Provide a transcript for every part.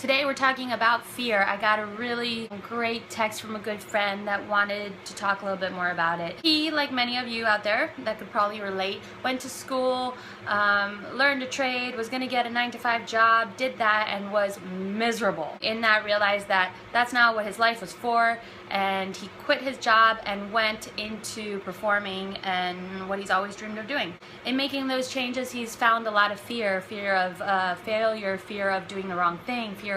Today we're talking about fear. I got a really great text from a good friend that wanted to talk a little bit more about it. He, like many of you out there that could probably relate, went to school, learned a trade, was gonna get a 9-to-5 job, did that and was miserable. In that realized that that's not what his life was for, and he quit his job and went into performing and what he's always dreamed of doing. In making those changes, he's found a lot of fear of failure, fear of doing the wrong thing, fear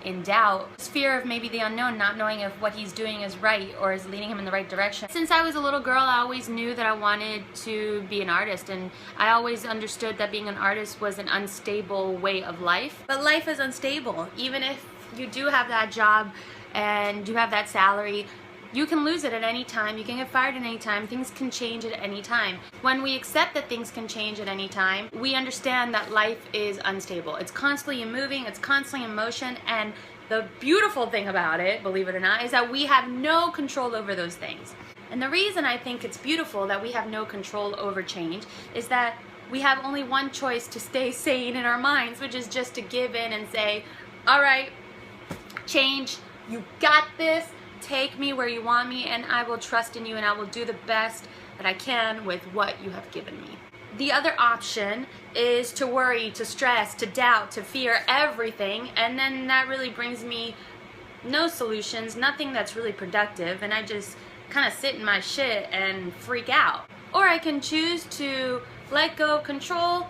in doubt, fear of maybe the unknown, not knowing if what he's doing is right or is leading him in the right direction. Since I was a little girl, I always knew that I wanted to be an artist, and I always understood that being an artist was an unstable way of life. But life is unstable. Even if you do have that job and you have that salary, you can lose it at any time, you can get fired at any time, things can change at any time. When we accept that things can change at any time, we understand that life is unstable. It's constantly moving, it's constantly in motion, and the beautiful thing about it, believe it or not, is that we have no control over those things. And the reason I think it's beautiful that we have no control over change is that we have only one choice to stay sane in our minds, which is just to give in and say, all right, change, you got this, take me where you want me, and I will trust in you, and I will do the best that I can with what you have given me. The other option is to worry, to stress, to doubt, to fear everything, and then that really brings me no solutions, nothing that's really productive, and I just kind of sit in my shit and freak out. Or I can choose to let go of control,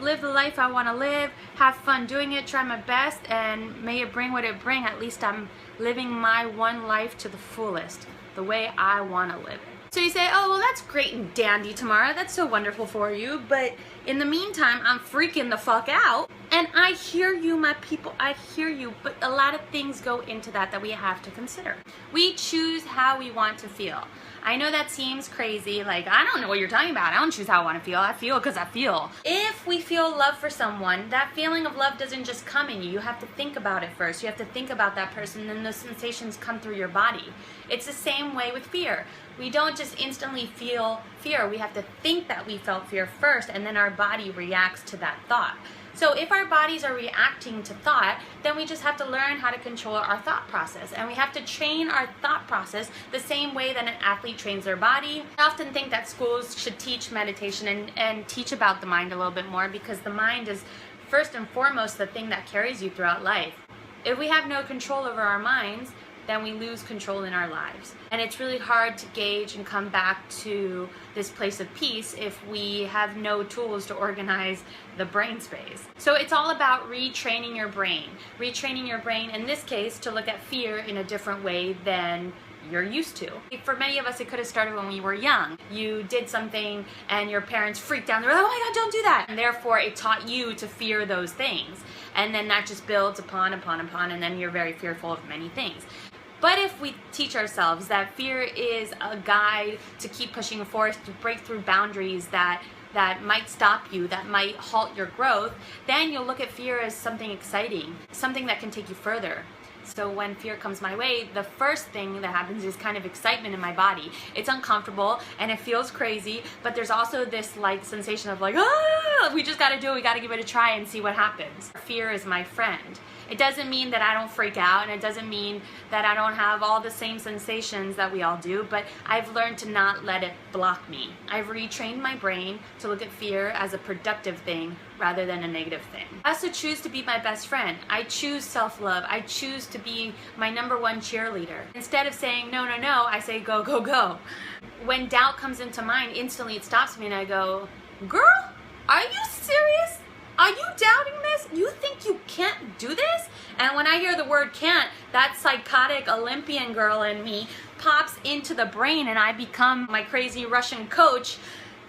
live the life I want to live, have fun doing it, try my best, and may it bring what it bring. At least I'm living my one life to the fullest, the way I want to live it. So you say, oh, well, that's great and dandy, Tamara. That's so wonderful for you. But in the meantime, I'm freaking the fuck out. And I hear you, my people, I hear you. But a lot of things go into that we have to consider. We choose how we want to feel. I know that seems crazy, like, I don't know what you're talking about. I don't choose how I want to feel. I feel because I feel. If we feel love for someone, that feeling of love doesn't just come in you. You have to think about it first. You have to think about that person, and then those sensations come through your body. It's the same way with fear. We don't just instantly feel fear. We have to think that we felt fear first, and then our body reacts to that thought. So if our bodies are reacting to thought, then we just have to learn how to control our thought process. And we have to train our thought process the same way that an athlete trains their body. I often think that schools should teach meditation and teach about the mind a little bit more, because the mind is first and foremost the thing that carries you throughout life. If we have no control over our minds, then we lose control in our lives. And it's really hard to gauge and come back to this place of peace if we have no tools to organize the brain space. So it's all about retraining your brain. Retraining your brain, in this case, to look at fear in a different way than you're used to. For many of us, it could have started when we were young. You did something and your parents freaked out. They're like, oh my God, don't do that. And therefore, it taught you to fear those things. And then that just builds upon, and then you're very fearful of many things. But if we teach ourselves that fear is a guide to keep pushing forward, to break through boundaries that might stop you, that might halt your growth, then you'll look at fear as something exciting, something that can take you further. So when fear comes my way, the first thing that happens is kind of excitement in my body. It's uncomfortable and it feels crazy, but there's also this like sensation of like, ah, we just gotta do it, we gotta give it a try and see what happens. Fear is my friend. It doesn't mean that I don't freak out, and it doesn't mean that I don't have all the same sensations that we all do, but I've learned to not let it block me. I've retrained my brain to look at fear as a productive thing rather than a negative thing. I also choose to be my best friend. I choose self-love. I choose to be my #1 cheerleader. Instead of saying no, no, no, I say go, go, go. When doubt comes into mind, instantly it stops me and I go, girl, are you serious? Are you doubting this? You think you can't do this? And when I hear the word can't, that psychotic Olympian girl in me pops into the brain and I become my crazy Russian coach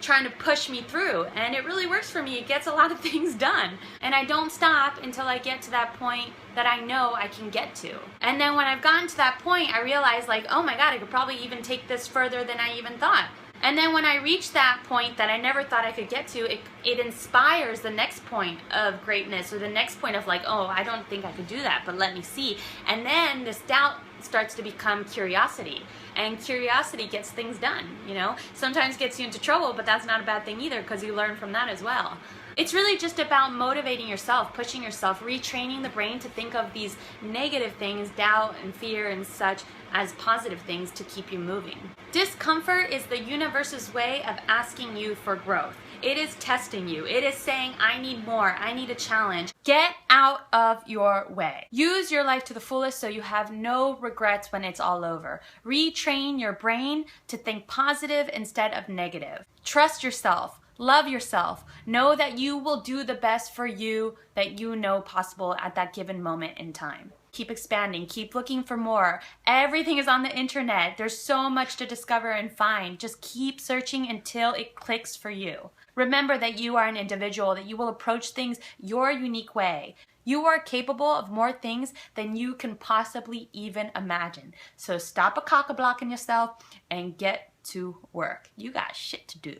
trying to push me through. And it really works for me. It gets a lot of things done. And I don't stop until I get to that point that I know I can get to. And then when I've gotten to that point, I realize like, oh my God, I could probably even take this further than I even thought. And then when I reach that point that I never thought I could get to, it inspires the next point of greatness, or the next point of like, oh, I don't think I could do that, but let me see. And then this doubt starts to become curiosity. And curiosity gets things done, you know? Sometimes gets you into trouble, but that's not a bad thing either, because you learn from that as well. It's really just about motivating yourself, pushing yourself, retraining the brain to think of these negative things, doubt and fear and such, as positive things to keep you moving. Discomfort is the universe's way of asking you for growth. It is testing you. It is saying, I need more. I need a challenge. Get out of your way. Use your life to the fullest so you have no regrets when it's all over. Retrain your brain to think positive instead of negative. Trust yourself. Love yourself. Know that you will do the best for you that you know possible at that given moment in time. Keep expanding. Keep looking for more. Everything is on the internet. There's so much to discover and find. Just keep searching until it clicks for you. Remember that you are an individual, that you will approach things your unique way. You are capable of more things than you can possibly even imagine. So stop a cock-a-blocking yourself and get to work. You got shit to do.